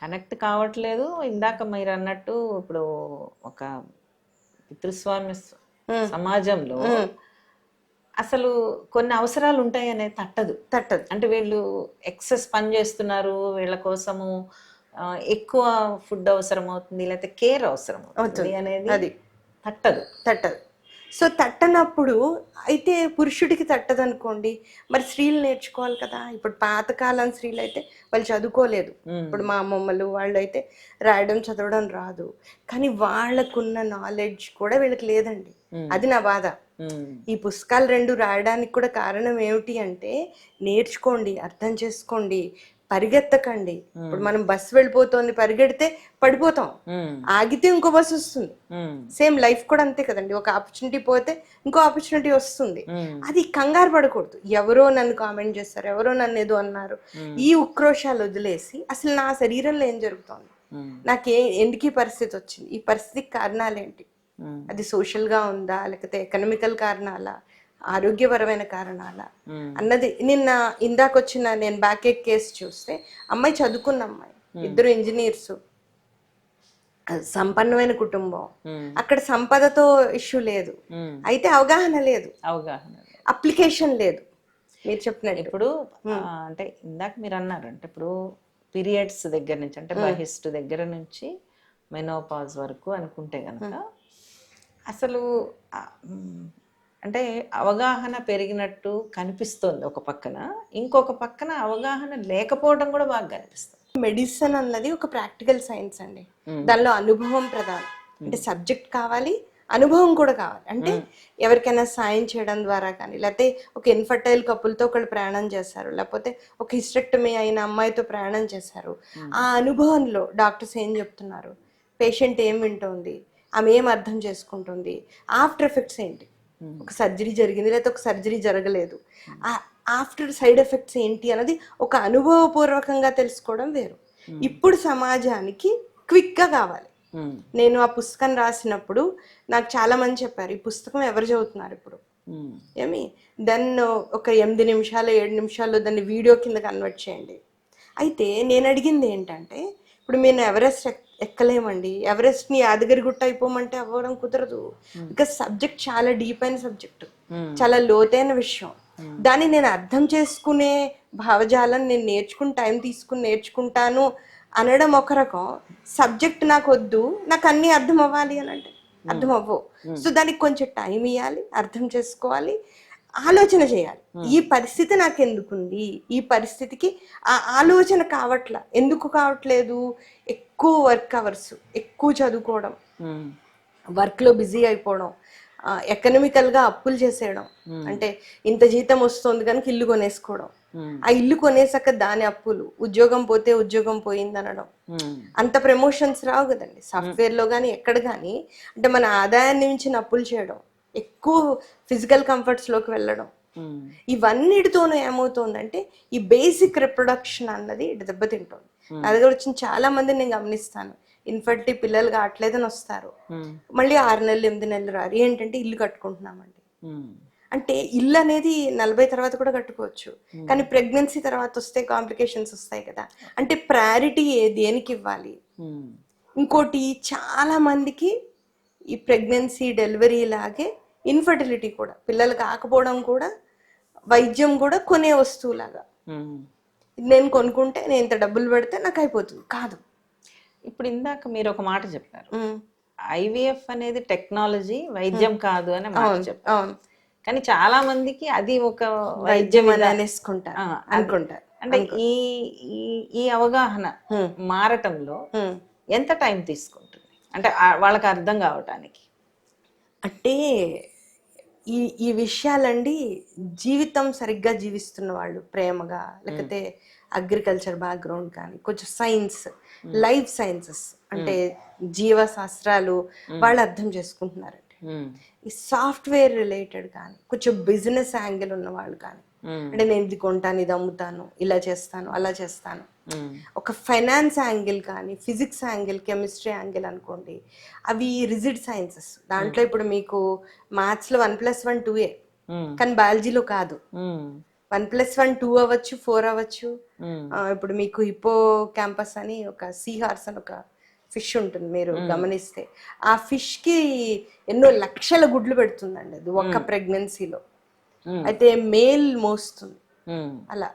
Connect కావట్లేదు. ఇందాక మీరు అన్నట్టు ఇప్పుడు ఒక పితృస్వామ్య సమాజంలో అసలు కొన్ని అవసరాలు ఉంటాయి అనేది తట్టదు. అంటే వీళ్ళు ఎక్సెస్ పని చేస్తున్నారు, వీళ్ళ కోసము ఎక్కువ ఫుడ్ అవసరం అవుతుంది, లేకపోతే కేర్ అవసరం అవుతుంది అనేది అది తట్టదు. సో తట్టనప్పుడు అయితే పురుషుడికి తట్టదు అనుకోండి, మరి స్త్రీలు నేర్చుకోవాలి కదా. ఇప్పుడు పాతకాలం స్త్రీలు అయితే వాళ్ళు చదువుకోలేదు. ఇప్పుడు మా అమ్మమ్మలు వాళ్ళు అయితే రాయడం చదవడం రాదు, కానీ వాళ్ళకున్న నాలెడ్జ్ కూడా వీళ్ళకి లేదండి. అది నా బాధ. ఈ పుస్తకాలు 2 రాయడానికి కూడా కారణం ఏమిటి అంటే, నేర్చుకోండి, అర్థం చేసుకోండి, పరిగెత్తకండి. ఇప్పుడు మనం బస్సు వెళ్ళిపోతుంది, పరిగెడితే పడిపోతాం, ఆగితే ఇంకో బస్సు వస్తుంది. సేమ్ లైఫ్ కూడా అంతే కదండి. ఒక ఆపర్చునిటీ పోతే ఇంకో ఆపర్చునిటీ వస్తుంది. అది కంగారు పడకూడదు. ఎవరో నన్ను కామెంట్ చేస్తారు, ఎవరో నన్ను ఏదో అన్నారు, ఈ ఉక్రోషాలు వదిలేసి అసలు నా శరీరంలో ఏం జరుగుతోంది, ఎందుకు ఈ పరిస్థితి వచ్చింది, ఈ పరిస్థితికి కారణాలు ఏంటి, అది సోషల్ గా ఉందా, లేకపోతే ఎకనామికల్ కారణాలా, ఆరోగ్యపరమైన కారణాల అన్నది. ఇందాకొచ్చిన నేను బ్యాక్ ఎక్ కేసు చూస్తే, అమ్మాయి చదువుకున్న అమ్మాయి, 2 ఇంజనీర్స్, సంపన్నమైన కుటుంబం, అక్కడ సంపదతో ఇష్యూ లేదు, అయితే అవగాహన లేదు, అప్లికేషన్ లేదు. మీరు చెప్పినట్టు ఇప్పుడు అంటే ఇందాక మీరు అన్నారు, అంటే ఇప్పుడు పీరియడ్స్ దగ్గర నుంచి, అంటే బహిష్టు దగ్గర నుంచి మెనోపాజ్ వరకు అనుకుంటే కనుక అసలు అంటే అవగాహన పెరిగినట్టు కనిపిస్తుంది ఒక పక్కన, ఇంకొక పక్కన అవగాహన లేకపోవడం కూడా బాగా కనిపిస్తుంది. మెడిసిన్ అన్నది ఒక ప్రాక్టికల్ సైన్స్ అండి. దానిలో అనుభవం ప్రధానం. అంటే సబ్జెక్ట్ కావాలి, అనుభవం కూడా కావాలి. అంటే ఎవరికైనా సాయం చేయడం ద్వారా కానీ, లేకపోతే ఒక ఇన్ఫర్టైల్ కపుల్తో ఒకళ్ళు ప్రయాణం చేశారు, లేకపోతే ఒక హిస్టెక్టమీ అయిన అమ్మాయితో ప్రయాణం చేశారు, ఆ అనుభవంలో డాక్టర్స్ ఏం చెప్తున్నారు, పేషెంట్ ఏం వింటోంది, ఆమె ఏం అర్థం చేసుకుంటుంది, ఆఫ్టర్ ఎఫెక్ట్స్ ఏంటి, ఒక సర్జరీ జరిగింది లేకపోతే ఒక సర్జరీ జరగలేదు, ఆఫ్టర్ సైడ్ ఎఫెక్ట్స్ ఏంటి అన్నది ఒక అనుభవపూర్వకంగా తెలుసుకోవడం వేరు. ఇప్పుడు సమాజానికి క్విక్గా కావాలి. నేను ఆ పుస్తకం రాసినప్పుడు నాకు చాలా మంది చెప్పారు, ఈ పుస్తకం ఎవరు చదువుతున్నారు ఇప్పుడు, దాన్ని ఒక 8 నిమిషాలు 7 నిమిషాల్లో దాన్ని వీడియో కింద కన్వర్ట్ చేయండి. అయితే నేను అడిగింది ఏంటంటే, ఇప్పుడు మేము ఎవరెస్ట్ ఎక్కలేమండి, ఎవరెస్ట్ని యాదగిరిగుట్ట అయిపోమంటే అవ్వడం కుదరదు. బికాస్ సబ్జెక్ట్ చాలా డీప్ అయిన సబ్జెక్టు, చాలా లోతైన విషయం. దాన్ని నేను అర్థం చేసుకునే భావజాలం నేను టైం తీసుకుని నేర్చుకుంటాను అనడం ఒక రకం. సబ్జెక్ట్ నాకు వద్దు, నాకు అన్నీ అర్థం అవ్వాలి అని అంటే అర్థం అవ్వవు. సో దానికి కొంచెం టైం ఇవ్వాలి, అర్థం చేసుకోవాలి, ఆలోచన చేయాలి. ఈ పరిస్థితి నాకు ఎందుకుంది, ఈ పరిస్థితికి ఆ ఆలోచన ఎందుకు కావట్లేదు, ఎక్కువ వర్క్ అవర్స్, ఎక్కువ చదువుకోవడం, వర్క్లో బిజీ అయిపోవడం, ఎకనామికల్గా అప్పులు చేసేయడం. అంటే ఇంత జీతం వస్తుంది కనుక ఇల్లు కొనేసుకోవడం, ఆ ఇల్లు కొనేసాక దాని అప్పులు, ఉద్యోగం పోతే ఉద్యోగం పోయింది అనడం. అంత ప్రమోషన్స్ రావు కదండి సాఫ్ట్వేర్లో కానీ ఎక్కడ కానీ. అంటే మన ఆదాయాన్ని మించిన అప్పులు చేయడం, ఎక్కువ ఫిజికల్ కంఫర్ట్స్లోకి వెళ్ళడం, ఇవన్నిటితోనూ ఏమవుతుందంటే ఈ బేసిక్ రిప్రొడక్షన్ అన్నది ఇటు దెబ్బతింటుంది. నా దగ్గర వచ్చిన చాలా మంది నేను గమనిస్తాను, ఇన్ఫర్టిలిటీ పిల్లలు కావట్లేదని వస్తారు, మళ్ళీ 6 నెలలు 8 నెలలు రారు. ఏంటంటే ఇల్లు కట్టుకుంటున్నామండి. అంటే ఇల్లు అనేది 40 తర్వాత కూడా కట్టుకోవచ్చు, కానీ ప్రెగ్నెన్సీ తర్వాత వస్తే కాంప్లికేషన్స్ వస్తాయి కదా. అంటే ప్రయారిటీ దేనికి ఇవ్వాలి. ఇంకోటి, చాలా మందికి ఈ ప్రెగ్నెన్సీ డెలివరీ లాగే ఇన్ఫర్టిలిటీ కూడా, పిల్లలు కాకపోవడం కూడా, వైద్యం కూడా కొనే వస్తువులాగా. నేను కొనుక్కుంటే నేను ఇంత డబ్బులు పెడితే నాకు అయిపోతుంది కాదు. ఇప్పుడు ఇందాక మీరు ఒక మాట చెప్పారు, ఐవీఎఫ్ అనేది టెక్నాలజీ, వైద్యం కాదు అని మాట చెప్పారు. కానీ చాలా మందికి అది ఒక వైద్యం అనేసుకుంటారు, అనుకుంటారు. అంటే ఈ అవగాహన మారటంలో ఎంత టైం తీసుకుంటుంది, అంటే వాళ్ళకి అర్థం కావటానికి? అంటే ఈ విషయాలండి జీవితం సరిగ్గా జీవిస్తున్న వాళ్ళు, ప్రేమగా, లేకపోతే అగ్రికల్చర్ బ్యాక్గ్రౌండ్ కానీ, కొంచెం సైన్స్, లైఫ్ సైన్సెస్ అంటే జీవశాస్త్రాలు వాళ్ళు అర్థం చేసుకుంటున్నారండి. ఈ సాఫ్ట్వేర్ రిలేటెడ్ కానీ, కొంచెం బిజినెస్ యాంగిల్ ఉన్న వాళ్ళు కానీ, అంటే నేను ఇది కొంటాను, ఇది అమ్ముతాను, ఇలా చేస్తాను, అలా చేస్తాను. ఒక ఫైనాన్స్ యాంగిల్ కానీ, ఫిజిక్స్ యాంగిల్, కెమిస్ట్రీ యాంగిల్ అనుకోండి, అవి రిజిడ్ సైన్సెస్. దాంట్లో ఇప్పుడు మీకు మ్యాథ్స్లో 1+1 2 కానీ బయాలజీలో కాదు. 1+1 2 అవ్వచ్చు, 4 అవ్వచ్చు. ఇప్పుడు మీకు హిప్పో క్యాంపస్ అని ఒక సీ హార్స్ అని ఒక ఫిష్ ఉంటుంది, మీరు గమనిస్తే ఆ ఫిష్ కి ఎన్నో లక్షల గుడ్లు పెడుతుందండి అది ఒక్క ప్రెగ్నెన్సీలో. అయితే మేల్ మోస్తుంది అలా.